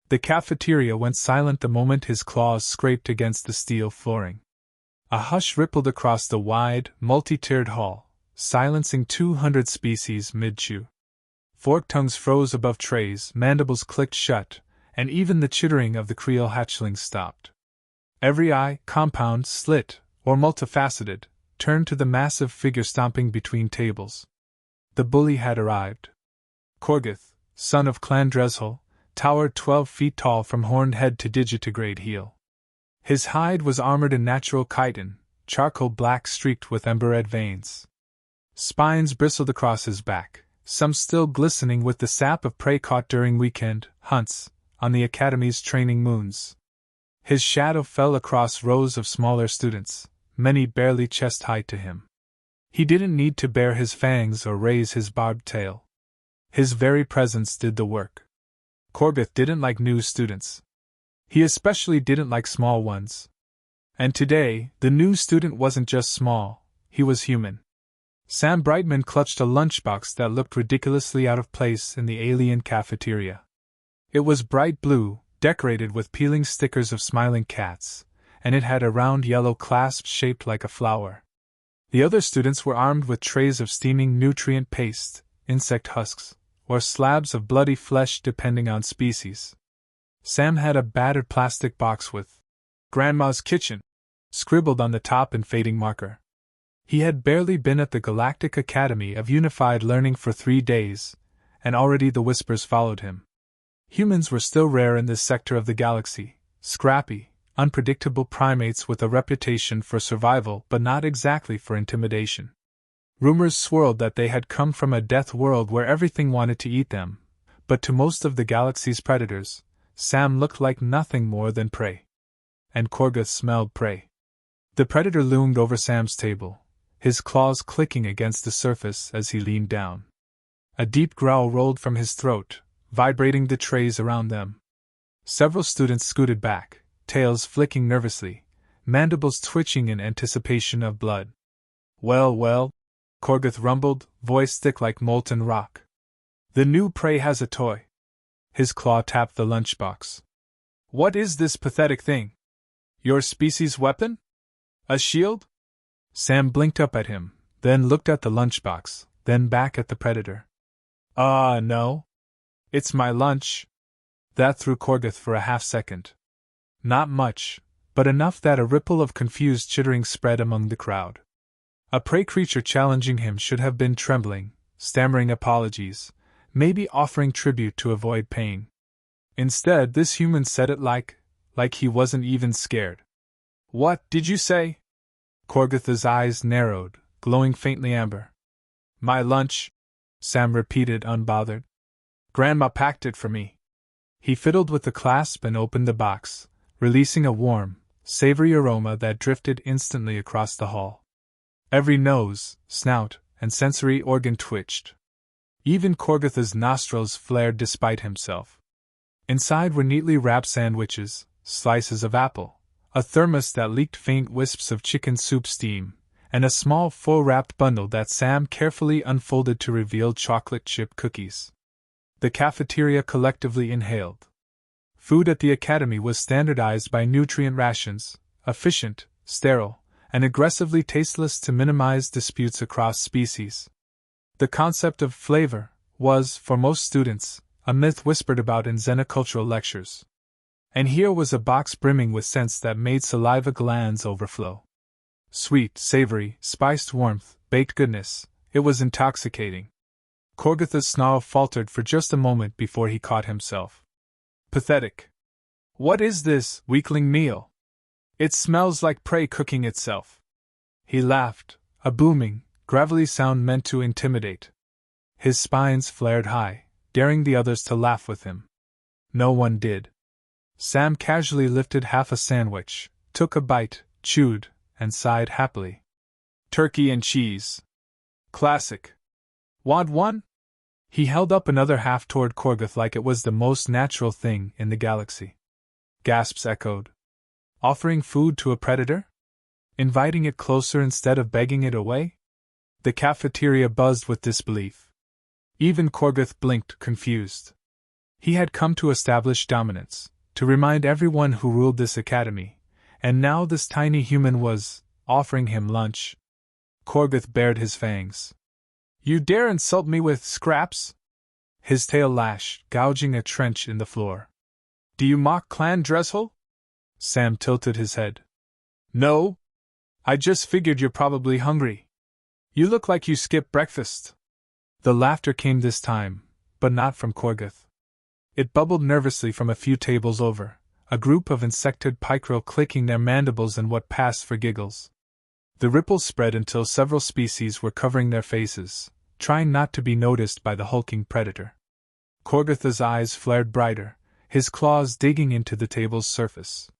The cafeteria went silent the moment his claws scraped against the steel flooring. A hush rippled across the wide, multi-tiered hall, silencing 200 species mid-chew. Forked tongues froze above trays, mandibles clicked shut, and even the chittering of the Creole hatchlings stopped. Every eye, compound, slit, or multifaceted, turned to the massive figure stomping between tables. The bully had arrived. Korgath, son of Clan Dresel, towered 12 feet tall from horned head to digitigrade heel. His hide was armored in natural chitin, charcoal black streaked with ember-red veins. Spines bristled across his back, some still glistening with the sap of prey caught during weekend hunts on the Academy's training moons. His shadow fell across rows of smaller students, many barely chest-high to him. He didn't need to bare his fangs or raise his barbed tail. His very presence did the work. Korgath didn't like new students. He especially didn't like small ones. And today, the new student wasn't just small, he was human. Sam Brightman clutched a lunchbox that looked ridiculously out of place in the alien cafeteria. It was bright blue, decorated with peeling stickers of smiling cats, and it had a round yellow clasp shaped like a flower. The other students were armed with trays of steaming nutrient paste, insect husks, or slabs of bloody flesh depending on species. Sam had a battered plastic box with "Grandma's Kitchen" scribbled on the top in fading marker. He had barely been at the Galactic Academy of Unified Learning for 3 days, and already the whispers followed him. Humans were still rare in this sector of the galaxy, scrappy, unpredictable primates with a reputation for survival but not exactly for intimidation. Rumors swirled that they had come from a death world where everything wanted to eat them, but to most of the galaxy's predators, Sam looked like nothing more than prey. And Korgath smelled prey. The predator loomed over Sam's table, his claws clicking against the surface as he leaned down. A deep growl rolled from his throat, vibrating the trays around them. Several students scooted back, tails flicking nervously, mandibles twitching in anticipation of blood. Well, Korgath rumbled, voice thick like molten rock. The new prey has a toy. His claw tapped the lunchbox. What is this pathetic thing? Your species' weapon? A shield? Sam blinked up at him, then looked at the lunchbox, then back at the predator. No. It's my lunch. That threw Korgath for a half-second. Not much, but enough that a ripple of confused chittering spread among the crowd. A prey creature challenging him should have been trembling, stammering apologies, maybe offering tribute to avoid pain. Instead, this human said it like he wasn't even scared. What did you say? Korgath's eyes narrowed, glowing faintly amber. My lunch, Sam repeated unbothered. Grandma packed it for me. He fiddled with the clasp and opened the box, releasing a warm, savory aroma that drifted instantly across the hall. Every nose, snout, and sensory organ twitched. Even Korgath's nostrils flared despite himself. Inside were neatly wrapped sandwiches, slices of apple, a thermos that leaked faint wisps of chicken soup steam, and a small full-wrapped bundle that Sam carefully unfolded to reveal chocolate chip cookies. The cafeteria collectively inhaled. Food at the Academy was standardized by nutrient rations, efficient, sterile, and aggressively tasteless to minimize disputes across species. The concept of flavor was, for most students, a myth whispered about in xenocultural lectures. And here was a box brimming with scents that made saliva glands overflow. Sweet, savory, spiced warmth, baked goodness, it was intoxicating. Korgath's snarl faltered for just a moment before he caught himself. Pathetic. What is this weakling meal? It smells like prey cooking itself. He laughed, a booming, gravelly sound meant to intimidate. His spines flared high, daring the others to laugh with him. No one did. Sam casually lifted half a sandwich, took a bite, chewed, and sighed happily. Turkey and cheese. Classic. Want one? He held up another half toward Korgath like it was the most natural thing in the galaxy. Gasps echoed. Offering food to a predator? Inviting it closer instead of begging it away? The cafeteria buzzed with disbelief. Even Korgath blinked, confused. He had come to establish dominance, to remind everyone who ruled this academy, and now this tiny human was offering him lunch. Korgath bared his fangs. "You dare insult me with scraps?" His tail lashed, gouging a trench in the floor. "Do you mock Clan Dressel?" Sam tilted his head. "No. I just figured you're probably hungry. You look like you skipped breakfast." The laughter came this time, but not from Korgath. It bubbled nervously from a few tables over, a group of insectoid pickerel clicking their mandibles in what passed for giggles. The ripples spread until several species were covering their faces, trying not to be noticed by the hulking predator. Korgath's eyes flared brighter, his claws digging into the table's surface.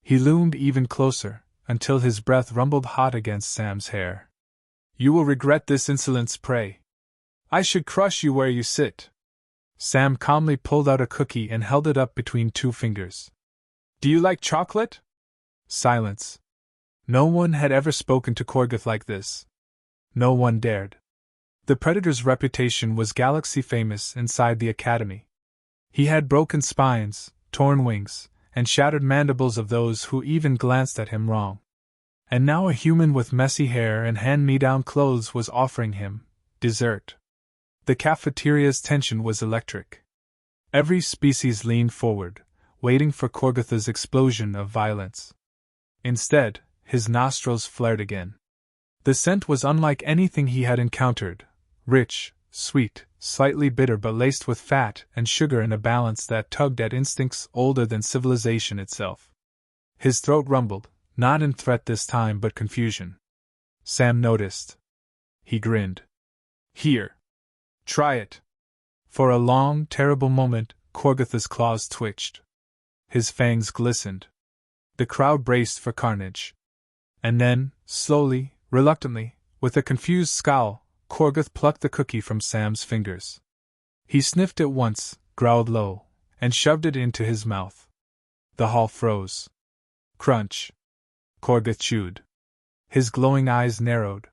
He loomed even closer, until his breath rumbled hot against Sam's hair. "You will regret this insolence, prey. I should crush you where you sit." Sam calmly pulled out a cookie and held it up between two fingers. "Do you like chocolate?" Silence. No one had ever spoken to Korgath like this. No one dared. The predator's reputation was galaxy famous inside the academy. He had broken spines, torn wings, and shattered mandibles of those who even glanced at him wrong. And now a human with messy hair and hand-me-down clothes was offering him dessert. The cafeteria's tension was electric. Every species leaned forward, waiting for Korgath's explosion of violence. Instead, his nostrils flared again. The scent was unlike anything he had encountered, rich, sweet, slightly bitter but laced with fat and sugar in a balance that tugged at instincts older than civilization itself. His throat rumbled, not in threat this time but confusion. Sam noticed. He grinned. "Here. Try it." For a long, terrible moment, Korgath's claws twitched. His fangs glistened. The crowd braced for carnage. And then, slowly, reluctantly, with a confused scowl, Korgath plucked the cookie from Sam's fingers. He sniffed it once, growled low, and shoved it into his mouth. The hall froze. Crunch. Korgath chewed. His glowing eyes narrowed.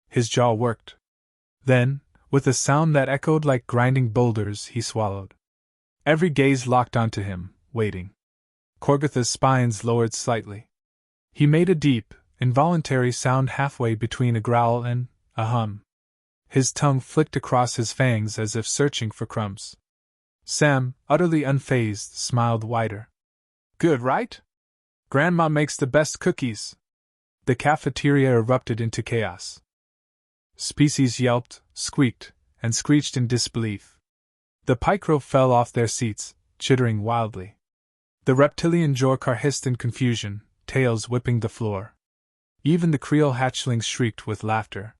His jaw worked. Then, with a sound that echoed like grinding boulders, he swallowed. Every gaze locked onto him, waiting. Korgath's spines lowered slightly. He made a deep, involuntary sound halfway between a growl and a hum. His tongue flicked across his fangs as if searching for crumbs. Sam, utterly unfazed, smiled wider. "Good, right? Grandma makes the best cookies." The cafeteria erupted into chaos. Species yelped, squeaked, and screeched in disbelief. The pickerel fell off their seats, chittering wildly. The reptilian Jorkar hissed in confusion, tails whipping the floor. Even the Creole hatchlings shrieked with laughter.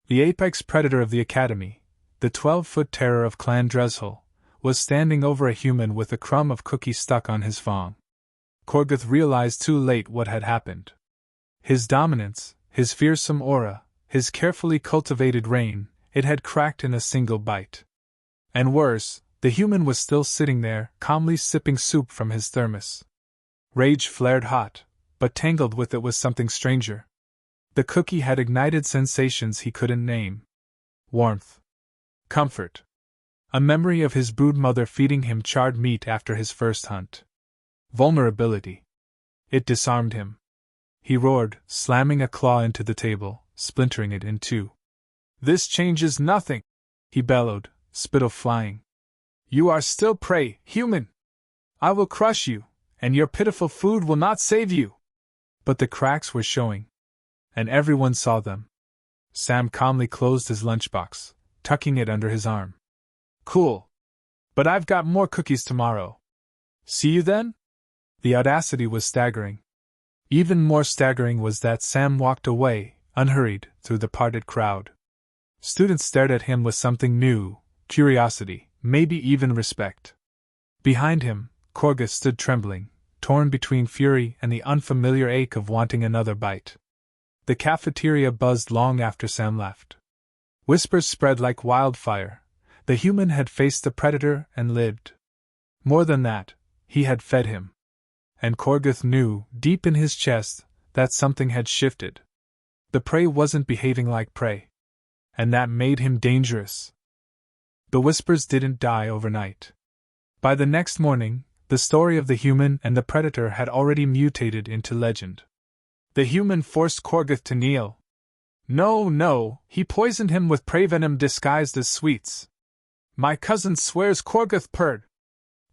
The apex predator of the academy, the 12-foot terror of Clan Dressel, was standing over a human with a crumb of cookie stuck on his fong. Korgath realized too late what had happened. His dominance, his fearsome aura, his carefully cultivated reign, it had cracked in a single bite. And worse, the human was still sitting there, calmly sipping soup from his thermos. Rage flared hot, but tangled with it was something stranger. The cookie had ignited sensations he couldn't name. Warmth. Comfort. A memory of his broodmother feeding him charred meat after his first hunt. Vulnerability. It disarmed him. He roared, slamming a claw into the table, splintering it in two. "This changes nothing," he bellowed, spittle flying. "You are still prey, human. I will crush you, and your pitiful food will not save you." But the cracks were showing. And everyone saw them. Sam calmly closed his lunchbox, tucking it under his arm. "Cool. But I've got more cookies tomorrow. See you then?" The audacity was staggering. Even more staggering was that Sam walked away, unhurried, through the parted crowd. Students stared at him with something new, curiosity, maybe even respect. Behind him, Korgath stood trembling, torn between fury and the unfamiliar ache of wanting another bite. The cafeteria buzzed long after Sam left. Whispers spread like wildfire. The human had faced the predator and lived. More than that, he had fed him. And Korgath knew, deep in his chest, that something had shifted. The prey wasn't behaving like prey. And that made him dangerous. The whispers didn't die overnight. By the next morning, the story of the human and the predator had already mutated into legend. The human forced Korgath to kneel. No, he poisoned him with prey venom disguised as sweets. My cousin swears Korgath purred.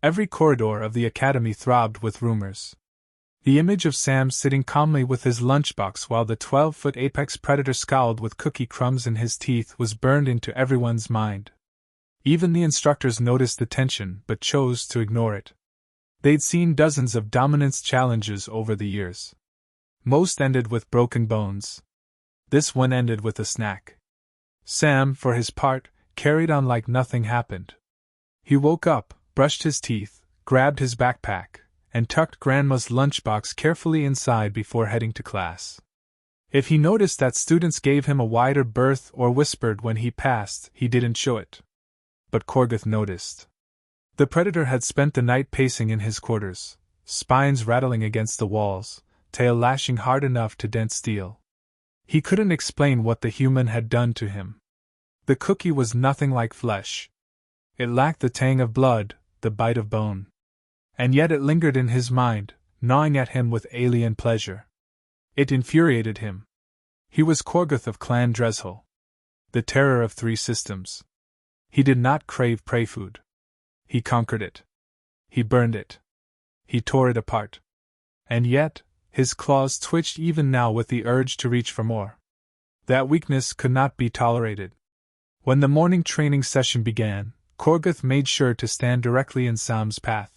Every corridor of the academy throbbed with rumors. The image of Sam sitting calmly with his lunchbox while the 12-foot apex predator scowled with cookie crumbs in his teeth was burned into everyone's mind. Even the instructors noticed the tension but chose to ignore it. They'd seen dozens of dominance challenges over the years. Most ended with broken bones. This one ended with a snack. Sam, for his part, carried on like nothing happened. He woke up, brushed his teeth, grabbed his backpack, and tucked Grandma's lunchbox carefully inside before heading to class. If he noticed that students gave him a wider berth or whispered when he passed, he didn't show it. But Korgath noticed. The predator had spent the night pacing in his quarters, spines rattling against the walls, tail lashing hard enough to dent steel. He couldn't explain what the human had done to him. The cookie was nothing like flesh. It lacked the tang of blood, the bite of bone. And yet it lingered in his mind, gnawing at him with alien pleasure. It infuriated him. He was Korgath of Clan Dreshel, the terror of 3 systems. He did not crave prey food. He conquered it. He burned it. He tore it apart. And yet, his claws twitched even now with the urge to reach for more. That weakness could not be tolerated. When the morning training session began, Korgath made sure to stand directly in Sam's path.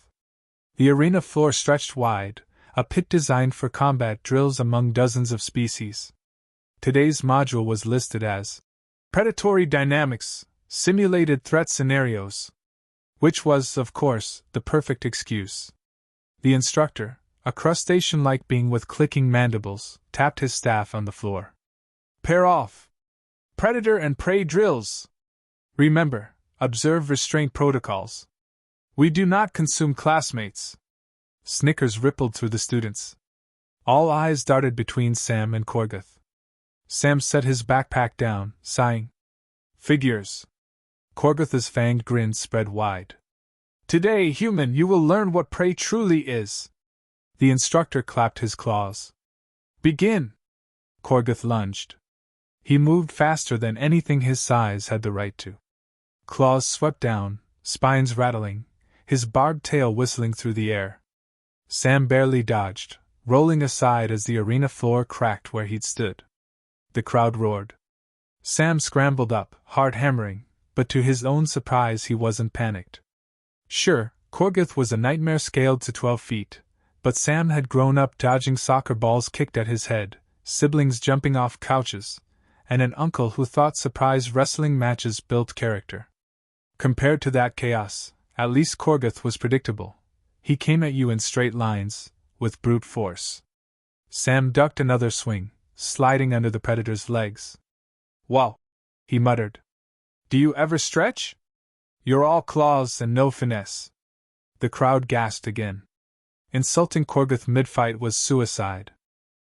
The arena floor stretched wide, a pit designed for combat drills among dozens of species. Today's module was listed as Predatory Dynamics, Simulated Threat Scenarios, which was, of course, the perfect excuse. The instructor, a crustacean-like being with clicking mandibles, tapped his staff on the floor. Pair off! Predator and prey drills! Remember, observe restraint protocols. We do not consume classmates. Snickers rippled through the students. All eyes darted between Sam and Korgath. Sam set his backpack down, sighing. Figures. Korgath's fanged grin spread wide. Today, human, you will learn what prey truly is. The instructor clapped his claws. Begin! Korgath lunged. He moved faster than anything his size had the right to. Claws swept down, spines rattling, his barbed tail whistling through the air. Sam barely dodged, rolling aside as the arena floor cracked where he'd stood. The crowd roared. Sam scrambled up, hard hammering, but to his own surprise he wasn't panicked. Sure, Korgath was a nightmare scaled to 12 feet, but Sam had grown up dodging soccer balls kicked at his head, siblings jumping off couches, and an uncle who thought surprise wrestling matches built character. Compared to that chaos, at least Korgath was predictable. He came at you in straight lines, with brute force. Sam ducked another swing, sliding under the predator's legs. Wow, he muttered. Do you ever stretch? You're all claws and no finesse. The crowd gasped again. Insulting Korgath mid-fight was suicide.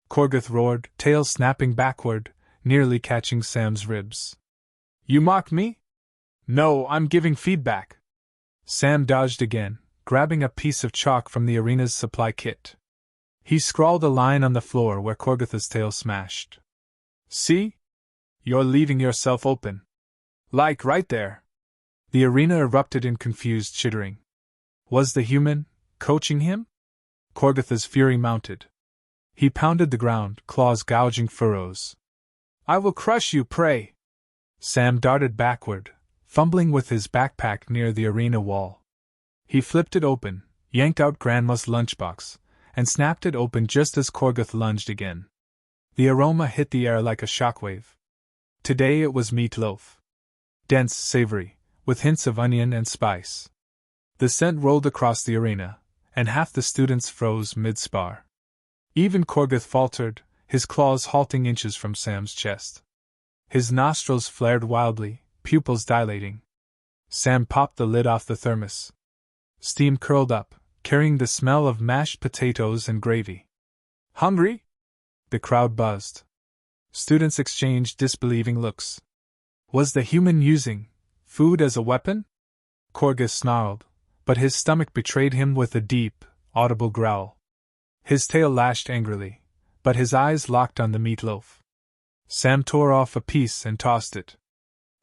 Korgath roared, tail snapping backward, nearly catching Sam's ribs. You mock me? No, I'm giving feedback. Sam dodged again, grabbing a piece of chalk from the arena's supply kit. He scrawled a line on the floor where Korgath's tail smashed. See? You're leaving yourself open. Like right there. The arena erupted in confused chittering. Was the human coaching him? Korgath's fury mounted. He pounded the ground, claws gouging furrows. I will crush you, prey! Sam darted backward, fumbling with his backpack near the arena wall. He flipped it open, yanked out Grandma's lunchbox, and snapped it open just as Korgath lunged again. The aroma hit the air like a shockwave. Today it was meatloaf. Dense, savory, with hints of onion and spice. The scent rolled across the arena, and half the students froze mid-spar. Even Korgath faltered, his claws halting inches from Sam's chest. His nostrils flared wildly, pupils dilating. Sam popped the lid off the thermos. Steam curled up, carrying the smell of mashed potatoes and gravy. Hungry? The crowd buzzed. Students exchanged disbelieving looks. Was the human using food as a weapon? Korgath snarled, but his stomach betrayed him with a deep, audible growl. His tail lashed angrily, but his eyes locked on the meatloaf. Sam tore off a piece and tossed it.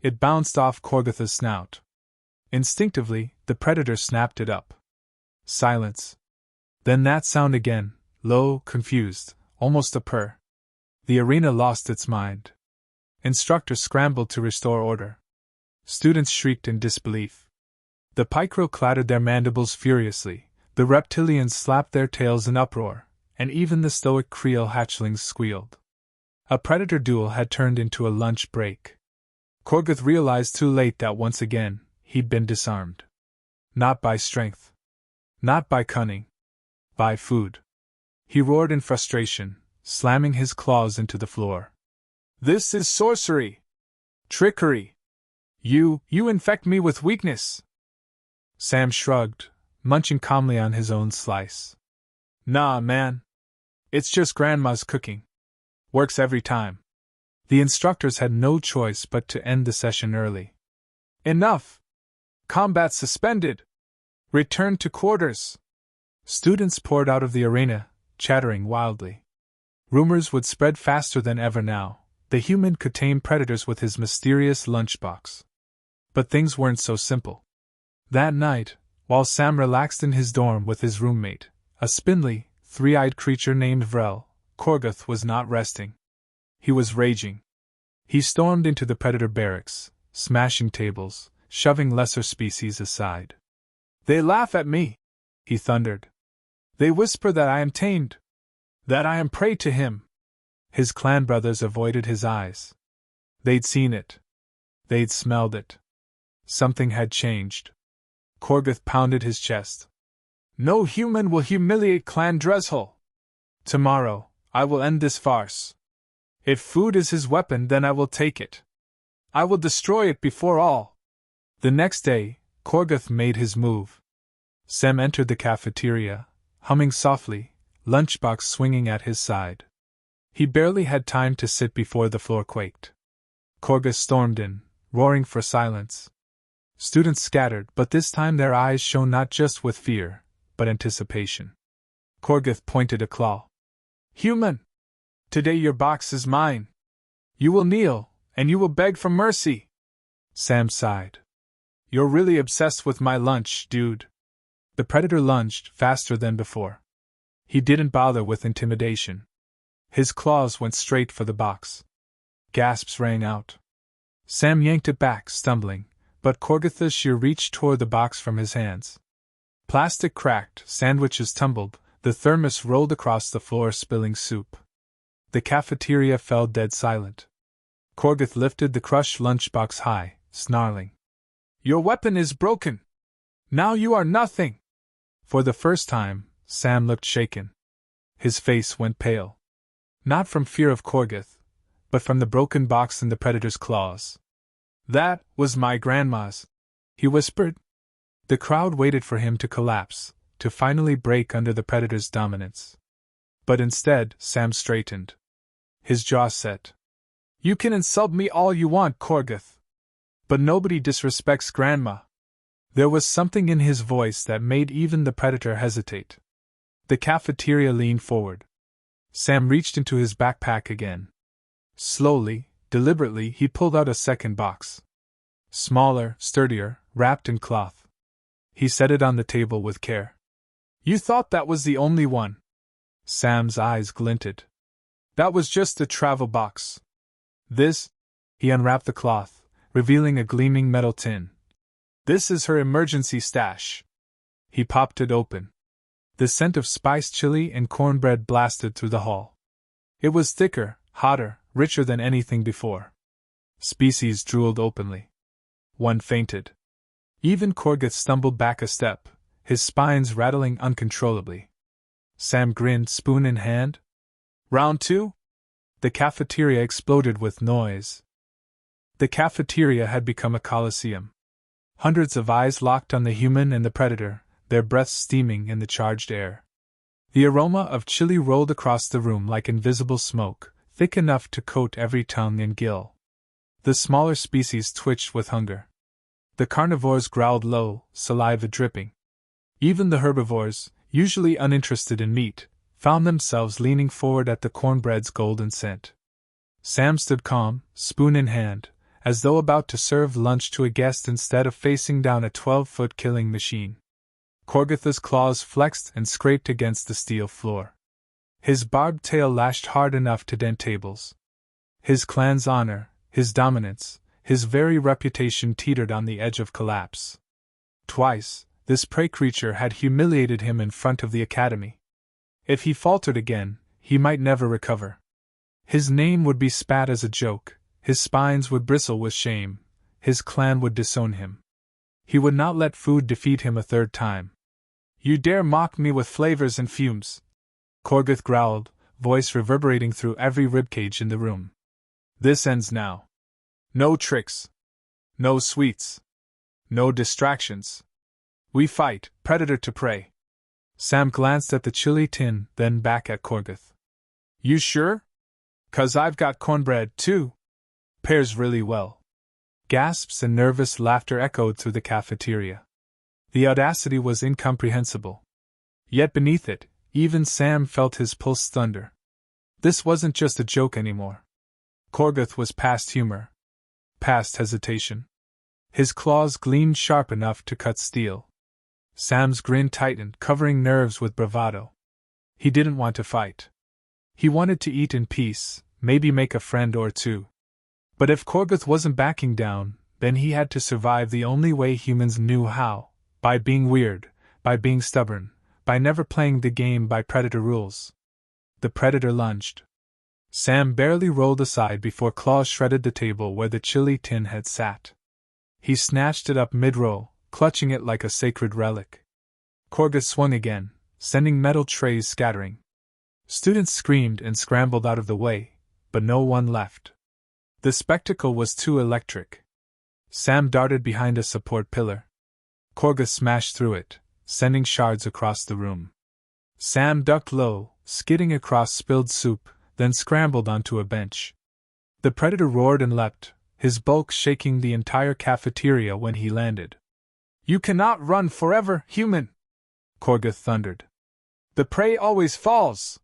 It bounced off Korgath's snout. Instinctively, the predator snapped it up. Silence. Then that sound again, low, confused, almost a purr. The arena lost its mind. Instructors scrambled to restore order. Students shrieked in disbelief. The picro clattered their mandibles furiously, the reptilians slapped their tails in uproar, and even the stoic Creole hatchlings squealed. A predator duel had turned into a lunch break. Korgath realized too late that once again, he'd been disarmed. Not by strength. Not by cunning. By food. He roared in frustration, slamming his claws into the floor. "This is sorcery! Trickery! You infect me with weakness!" Sam shrugged, munching calmly on his own slice. "Nah, man. It's just Grandma's cooking. Works every time." The instructors had no choice but to end the session early. "Enough! Combat suspended! Return to quarters!" Students poured out of the arena, chattering wildly. Rumors would spread faster than ever now. The human could tame predators with his mysterious lunchbox. But things weren't so simple. That night, while Sam relaxed in his dorm with his roommate, a spindly, three-eyed creature named Vrel, Korgath was not resting. He was raging. He stormed into the predator barracks, smashing tables, shoving lesser species aside. "They laugh at me," he thundered. "They whisper that I am tamed. That I am prey to him." His clan brothers avoided his eyes. They'd seen it. They'd smelled it. Something had changed. Korgath pounded his chest. "No human will humiliate Clan Dreshul. Tomorrow, I will end this farce. If food is his weapon, then I will take it. I will destroy it before all." The next day, Korgath made his move. Sam entered the cafeteria, humming softly, lunchbox swinging at his side. He barely had time to sit before the floor quaked. Korgath stormed in, roaring for silence. Students scattered, but this time their eyes shone not just with fear, but anticipation. Korgath pointed a claw. "Human! Today your box is mine. You will kneel, and you will beg for mercy." Sam sighed. "You're really obsessed with my lunch, dude." The predator lunged faster than before. He didn't bother with intimidation. His claws went straight for the box. Gasps rang out. Sam yanked it back, stumbling, but Korgath's sheer reached tore the box from his hands. Plastic cracked, sandwiches tumbled, the thermos rolled across the floor, spilling soup. The cafeteria fell dead silent. Korgath lifted the crushed lunchbox high, snarling. "Your weapon is broken! Now you are nothing!" For the first time, Sam looked shaken. His face went pale. Not from fear of Korgath, but from the broken box in the predator's claws. "That was my grandma's," he whispered. The crowd waited for him to collapse, to finally break under the predator's dominance. But instead, Sam straightened. His jaw set. "You can insult me all you want, Korgath. But nobody disrespects Grandma." There was something in his voice that made even the predator hesitate. The cafeteria leaned forward. Sam reached into his backpack again. Slowly, deliberately, he pulled out a second box. Smaller, sturdier, wrapped in cloth. He set it on the table with care. "You thought that was the only one?" Sam's eyes glinted. "That was just a travel box. This," he unwrapped the cloth, revealing a gleaming metal tin. "This is her emergency stash." He popped it open. The scent of spiced chili and cornbread blasted through the hall. It was thicker, hotter, richer than anything before. Species drooled openly. One fainted. Even Korgath stumbled back a step, his spines rattling uncontrollably. Sam grinned, spoon in hand. "Round two?" The cafeteria exploded with noise. The cafeteria had become a coliseum. Hundreds of eyes locked on the human and the predator, their breaths steaming in the charged air. The aroma of chili rolled across the room like invisible smoke, thick enough to coat every tongue and gill. The smaller species twitched with hunger. The carnivores growled low, saliva dripping. Even the herbivores, usually uninterested in meat, found themselves leaning forward at the cornbread's golden scent. Sam stood calm, spoon in hand, as though about to serve lunch to a guest instead of facing down a 12-foot killing machine. Korgath's claws flexed and scraped against the steel floor. His barbed tail lashed hard enough to dent tables. His clan's honor, his dominance, his very reputation teetered on the edge of collapse. Twice, this prey creature had humiliated him in front of the academy. If he faltered again, he might never recover. His name would be spat as a joke, his spines would bristle with shame, his clan would disown him. He would not let food defeat him a third time. "You dare mock me with flavors and fumes!" Korgath growled, voice reverberating through every ribcage in the room. "This ends now. No tricks. No sweets. No distractions. We fight, predator to prey." Sam glanced at the chili tin, then back at Korgath. "You sure? 'Cause I've got cornbread, too. Pairs really well." Gasps and nervous laughter echoed through the cafeteria. The audacity was incomprehensible. Yet beneath it, even Sam felt his pulse thunder. This wasn't just a joke anymore. Korgath was past humor. Past hesitation. His claws gleamed sharp enough to cut steel. Sam's grin tightened, covering nerves with bravado. He didn't want to fight. He wanted to eat in peace, maybe make a friend or two. But if Korgath wasn't backing down, then he had to survive the only way humans knew how, by being weird, by being stubborn, by never playing the game by predator rules. The predator lunged. Sam barely rolled aside before claws shredded the table where the chili tin had sat. He snatched it up mid-roll, clutching it like a sacred relic. Korgath swung again, sending metal trays scattering. Students screamed and scrambled out of the way, but no one left. The spectacle was too electric. Sam darted behind a support pillar. Korgath smashed through it, sending shards across the room. Sam ducked low, skidding across spilled soup, then scrambled onto a bench. The predator roared and leapt, his bulk shaking the entire cafeteria when he landed. "You cannot run forever, human!" Korgath thundered. "The prey always falls!"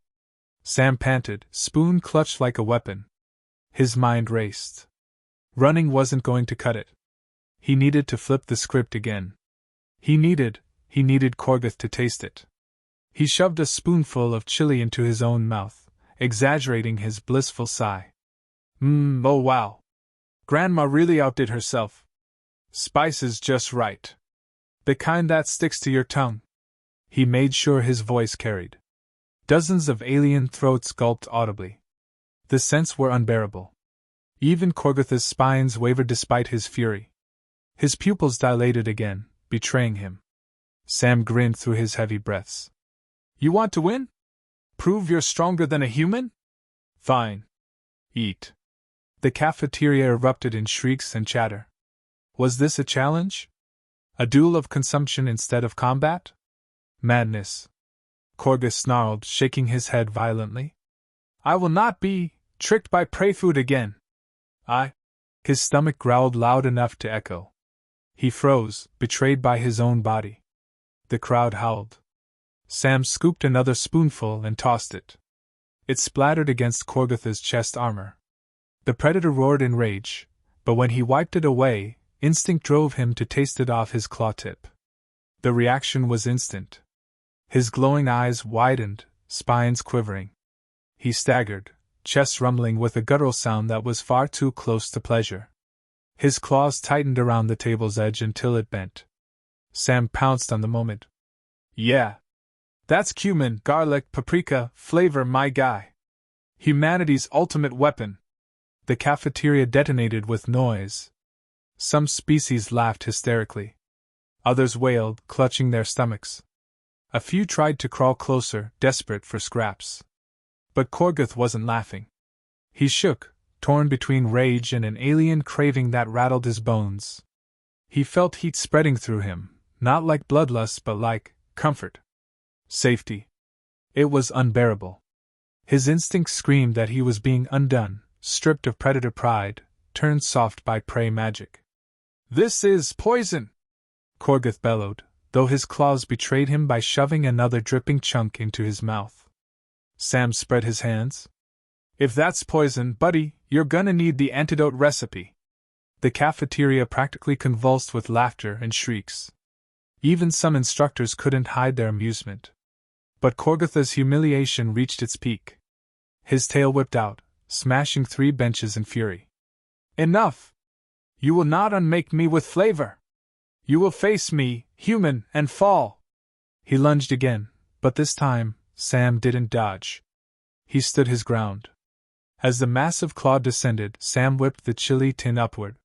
Sam panted, spoon clutched like a weapon. His mind raced. Running wasn't going to cut it. He needed to flip the script again. He needed Korgath to taste it. He shoved a spoonful of chili into his own mouth, exaggerating his blissful sigh. Oh wow. Grandma really outdid herself. Spice is just right. The kind that sticks to your tongue. He made sure his voice carried. Dozens of alien throats gulped audibly. The scents were unbearable. Even Korgath's spines wavered despite his fury. His pupils dilated again, betraying him. Sam grinned through his heavy breaths. "You want to win? Prove you're stronger than a human? Fine. Eat." The cafeteria erupted in shrieks and chatter. Was this a challenge? A duel of consumption instead of combat? Madness. Korgath snarled, shaking his head violently. "I will not be tricked by prey food again. His stomach growled loud enough to echo. He froze, betrayed by his own body. The crowd howled. Sam scooped another spoonful and tossed it. It splattered against Korgath's chest armor. The predator roared in rage, but when he wiped it away, instinct drove him to taste it off his claw tip. The reaction was instant. His glowing eyes widened, spines quivering. He staggered, chest rumbling with a guttural sound that was far too close to pleasure. His claws tightened around the table's edge until it bent. Sam pounced on the moment. "Yeah. That's cumin, garlic, paprika, flavor, my guy. Humanity's ultimate weapon." The cafeteria detonated with noise. Some species laughed hysterically. Others wailed, clutching their stomachs. A few tried to crawl closer, desperate for scraps. But Korgath wasn't laughing. He shook, torn between rage and an alien craving that rattled his bones. He felt heat spreading through him, not like bloodlust but like comfort. Safety. It was unbearable. His instinct screamed that he was being undone, stripped of predator pride, turned soft by prey magic. "This is poison!" Korgath bellowed, though his claws betrayed him by shoving another dripping chunk into his mouth. Sam spread his hands. If that's poison, buddy, you're gonna need the antidote recipe. The cafeteria practically convulsed with laughter and shrieks. Even some instructors couldn't hide their amusement. But Korgath's humiliation reached its peak. His tail whipped out, smashing 3 benches in fury. Enough! You will not unmake me with flavor! You will face me, human, and fall! He lunged again, but this time, Sam didn't dodge. He stood his ground. As the massive claw descended, Sam whipped the chili tin upward.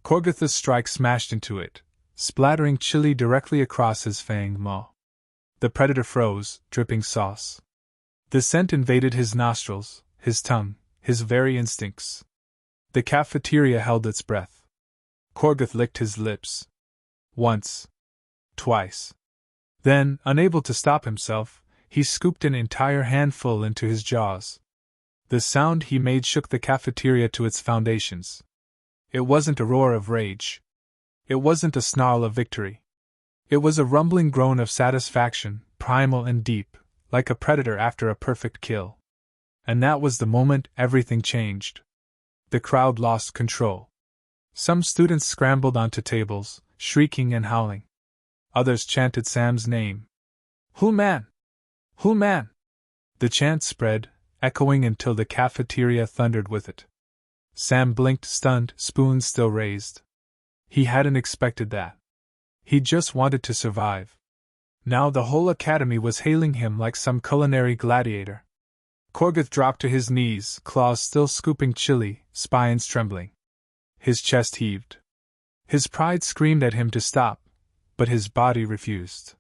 Korgath's strike smashed into it, splattering chili directly across his fanged maw. The predator froze, dripping sauce. The scent invaded his nostrils, his tongue, his very instincts. The cafeteria held its breath. Korgath licked his lips. Once. Twice. Then, unable to stop himself, he scooped an entire handful into his jaws. The sound he made shook the cafeteria to its foundations. It wasn't a roar of rage. It wasn't a snarl of victory. It was a rumbling groan of satisfaction, primal and deep, like a predator after a perfect kill. And that was the moment everything changed. The crowd lost control. Some students scrambled onto tables, shrieking and howling. Others chanted Sam's name. "Who man? Who man?" The chant spread, echoing until the cafeteria thundered with it. Sam blinked, stunned, spoon still raised. He hadn't expected that. He just wanted to survive. Now the whole academy was hailing him like some culinary gladiator. Korgath dropped to his knees, claws still scooping chili, spines trembling. His chest heaved. His pride screamed at him to stop, but his body refused.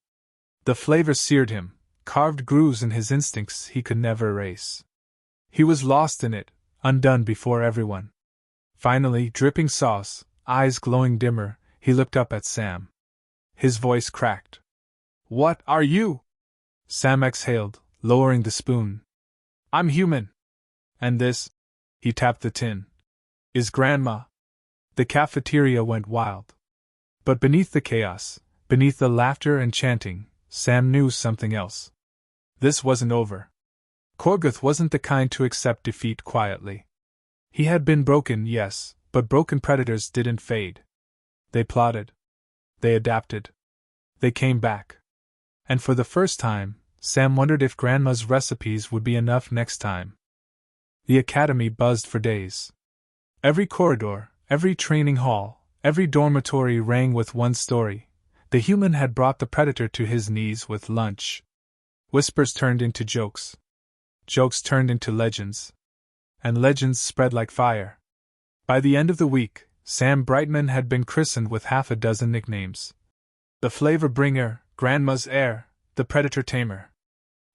The flavor seared him, carved grooves in his instincts he could never erase. He was lost in it, undone before everyone. Finally, dripping sauce, eyes glowing dimmer, he looked up at Sam. His voice cracked. "What are you?" Sam exhaled, lowering the spoon. "I'm human. And this," he tapped the tin, "is Grandma." The cafeteria went wild. But beneath the chaos, beneath the laughter and chanting, Sam knew something else. This wasn't over. Korgath wasn't the kind to accept defeat quietly. He had been broken, yes, but broken predators didn't fade. They plotted. They adapted. They came back. And for the first time, Sam wondered if Grandma's recipes would be enough next time. The academy buzzed for days. Every corridor, every training hall, every dormitory rang with one story. The human had brought the predator to his knees with lunch. Whispers turned into jokes. Jokes turned into legends. And legends spread like fire. By the end of the week, Sam Brightman had been christened with 6 nicknames. The Flavor Bringer, Grandma's Heir, the Predator Tamer.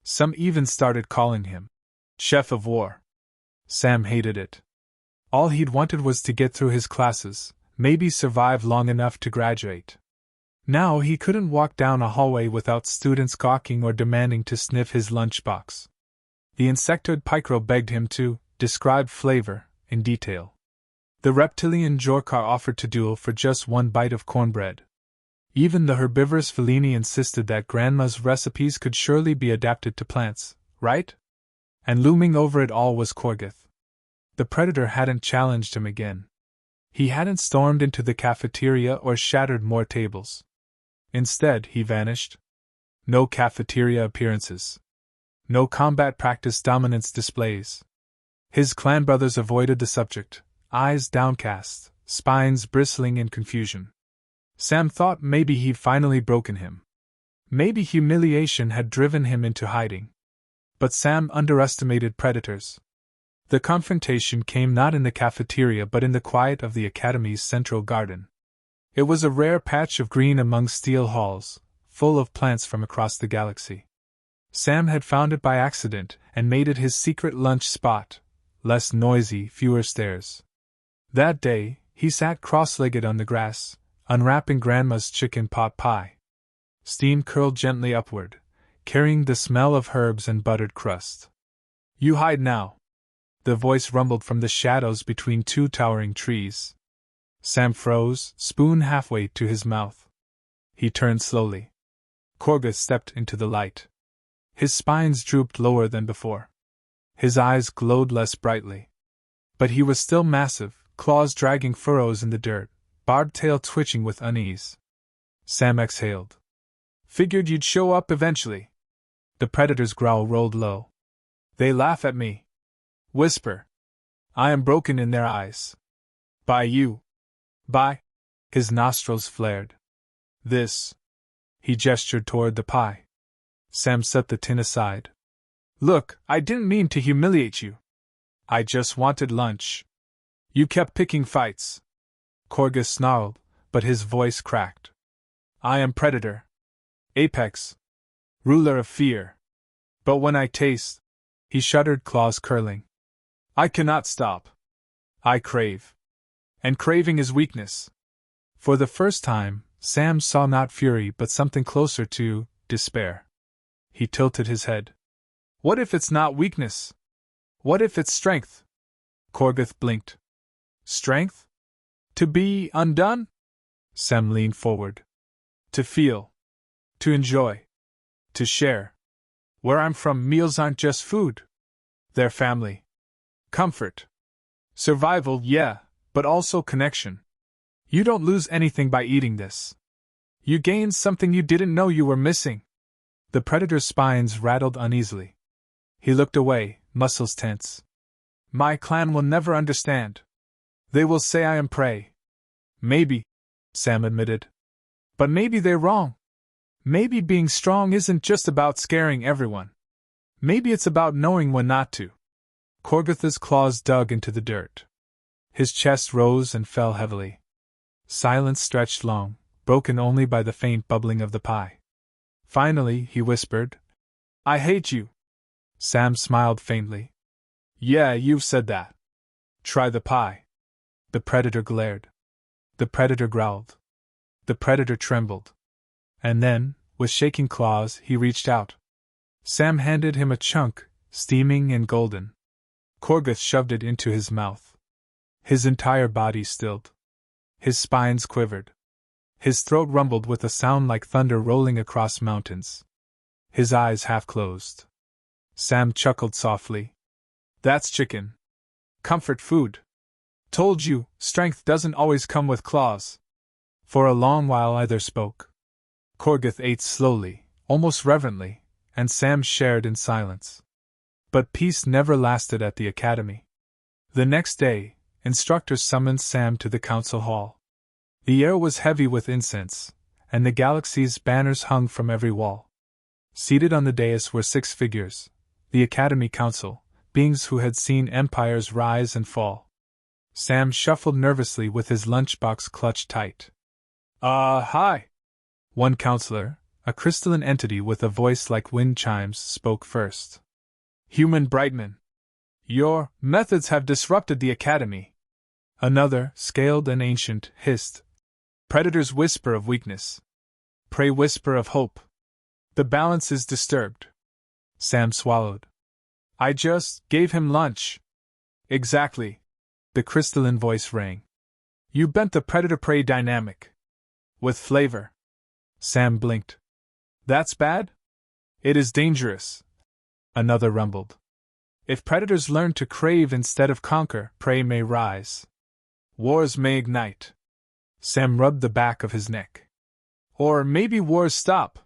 Some even started calling him Chef of War. Sam hated it. All he'd wanted was to get through his classes, maybe survive long enough to graduate. Now he couldn't walk down a hallway without students gawking or demanding to sniff his lunchbox. The insectoid picro begged him to describe flavor in detail. The reptilian Jorkar offered to duel for just 1 bite of cornbread. Even the herbivorous Fellini insisted that Grandma's recipes could surely be adapted to plants, right? And looming over it all was Korgath. The predator hadn't challenged him again. He hadn't stormed into the cafeteria or shattered more tables. Instead, he vanished. No cafeteria appearances. No combat practice dominance displays. His clan brothers avoided the subject, eyes downcast, spines bristling in confusion. Sam thought maybe he'd finally broken him. Maybe humiliation had driven him into hiding. But Sam underestimated predators. The confrontation came not in the cafeteria but in the quiet of the academy's central garden. It was a rare patch of green among steel halls, full of plants from across the galaxy. Sam had found it by accident and made it his secret lunch spot, less noisy, fewer stairs. That day, he sat cross-legged on the grass, unwrapping Grandma's chicken pot pie. Steam curled gently upward, carrying the smell of herbs and buttered crust. "You hide now," the voice rumbled from the shadows between 2 towering trees. Sam froze, spoon halfway to his mouth. He turned slowly. Korgath stepped into the light. His spines drooped lower than before. His eyes glowed less brightly. But he was still massive, claws dragging furrows in the dirt, barbed tail twitching with unease. Sam exhaled. Figured you'd show up eventually. The predator's growl rolled low. They laugh at me. Whisper. I am broken in their eyes. By you. By. His nostrils flared. This. He gestured toward the pie. Sam set the tin aside. Look, I didn't mean to humiliate you. I just wanted lunch. You kept picking fights. Korgath snarled, but his voice cracked. I am Predator. Apex. Ruler of fear. But when I taste. He shuddered, claws curling. I cannot stop. I crave. And craving is weakness. For the first time, Sam saw not fury but something closer to despair. He tilted his head. What if it's not weakness? What if it's strength? Korgath blinked. Strength? To be undone? Sam leaned forward. To feel. To enjoy. To share. Where I'm from, meals aren't just food. They're family. Comfort. Survival, yeah, but also connection. You don't lose anything by eating this. You gain something you didn't know you were missing. The predator's spines rattled uneasily. He looked away, muscles tense. My clan will never understand. They will say I am prey. Maybe, Sam admitted. But maybe they're wrong. Maybe being strong isn't just about scaring everyone. Maybe it's about knowing when not to. Korgath's claws dug into the dirt. His chest rose and fell heavily. Silence stretched long, broken only by the faint bubbling of the pie. Finally, he whispered, I hate you. Sam smiled faintly. Yeah, you've said that. Try the pie. The predator glared. The predator growled. The predator trembled. And then, with shaking claws, he reached out. Sam handed him a chunk, steaming and golden. Korgath shoved it into his mouth. His entire body stilled. His spines quivered. His throat rumbled with a sound like thunder rolling across mountains. His eyes half closed. Sam chuckled softly. That's chicken. Comfort food. Told you, strength doesn't always come with claws. For a long while either spoke. Korgath ate slowly, almost reverently, and Sam shared in silence. But peace never lasted at the academy. The next day, instructors summoned Sam to the council hall. The air was heavy with incense, and the galaxy's banners hung from every wall. Seated on the dais were 6 figures, the Academy Council, beings who had seen empires rise and fall. Sam shuffled nervously with his lunchbox clutched tight. Hi! One counselor, a crystalline entity with a voice like wind chimes, spoke first. Human Brightman. Your methods have disrupted the Academy. Another, scaled and ancient, hissed. Predator's whisper of weakness. Prey whisper of hope. The balance is disturbed. Sam swallowed. I just gave him lunch. Exactly. The crystalline voice rang. You bent the predator-prey dynamic. With flavor. Sam blinked. That's bad? It is dangerous. Another rumbled. If predators learn to crave instead of conquer, prey may rise. Wars may ignite. Sam rubbed the back of his neck. Or maybe wars stop.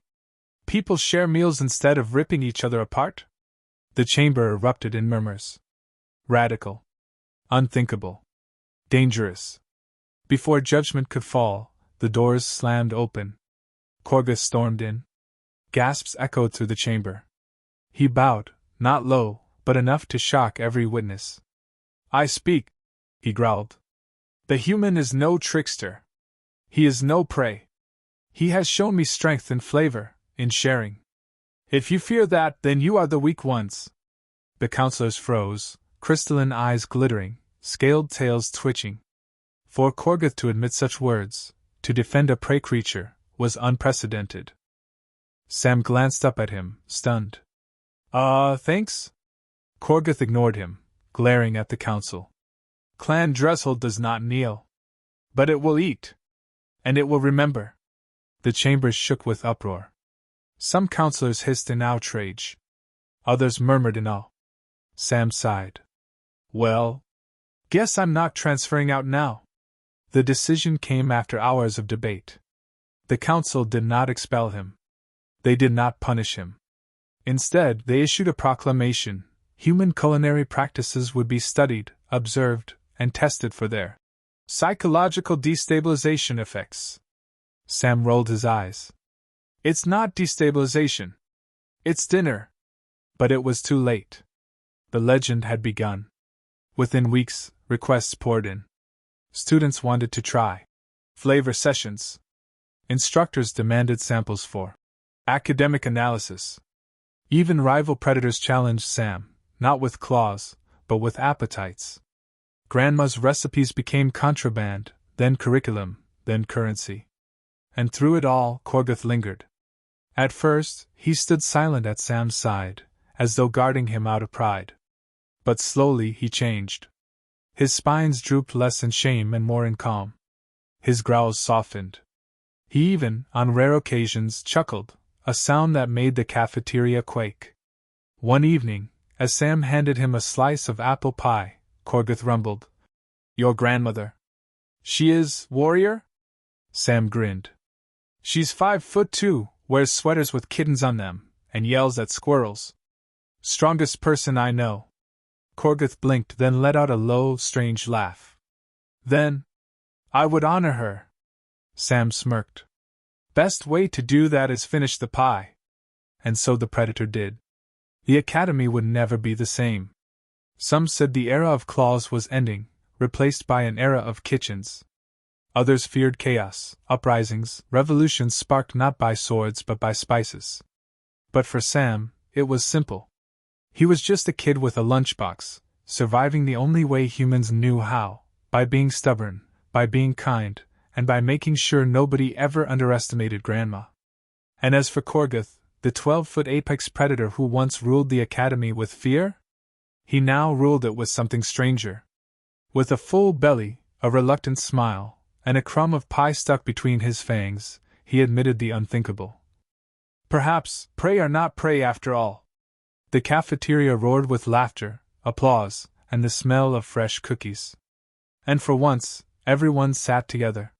People share meals instead of ripping each other apart? The chamber erupted in murmurs. Radical. Unthinkable. Dangerous. Before judgment could fall, the doors slammed open. Korgath stormed in. Gasps echoed through the chamber. He bowed, not low, but enough to shock every witness. I speak, he growled. The human is no trickster. He is no prey. He has shown me strength and flavor, in sharing. If you fear that, then you are the weak ones. The counselors froze, crystalline eyes glittering, scaled tails twitching. For Korgath to admit such words, to defend a prey creature, was unprecedented. Sam glanced up at him, stunned. Thanks? Korgath ignored him, glaring at the council. Clan Dresselt does not kneel. But it will eat. And it will remember. The chambers shook with uproar. Some counselors hissed in outrage. Others murmured in awe. Sam sighed. Well, guess I'm not transferring out now. The decision came after hours of debate. The council did not expel him. They did not punish him. Instead, they issued a proclamation: human culinary practices would be studied, observed, and tested for their psychological destabilization effects. Sam rolled his eyes. It's not destabilization. It's dinner. But it was too late. The legend had begun. Within weeks, requests poured in. Students wanted to try flavor sessions. Instructors demanded samples for academic analysis. Even rival predators challenged Sam, not with claws, but with appetites. Grandma's recipes became contraband, then curriculum, then currency. And through it all, Korgath lingered. At first, he stood silent at Sam's side, as though guarding him out of pride. But slowly he changed. His spines drooped less in shame and more in calm. His growls softened. He even, on rare occasions, chuckled, a sound that made the cafeteria quake. One evening, as Sam handed him a slice of apple pie, Korgath rumbled, "Your grandmother. She is, warrior?" Sam grinned. "She's 5'2", wears sweaters with kittens on them, and yells at squirrels. Strongest person I know." Korgath blinked, then let out a low, strange laugh. "Then, I would honor her." Sam smirked. "Best way to do that is finish the pie." And so the predator did. The academy would never be the same. Some said the era of claws was ending, replaced by an era of kitchens. Others feared chaos, uprisings, revolutions sparked not by swords but by spices. But for Sam, it was simple. He was just a kid with a lunchbox, surviving the only way humans knew how, by being stubborn, by being kind, and by making sure nobody ever underestimated Grandma. And as for Korgath, the 12-foot apex predator who once ruled the academy with fear, he now ruled it with something stranger. With a full belly, a reluctant smile, and a crumb of pie stuck between his fangs, he admitted the unthinkable. "Perhaps prey or not prey after all." The cafeteria roared with laughter, applause, and the smell of fresh cookies. And for once, everyone sat together.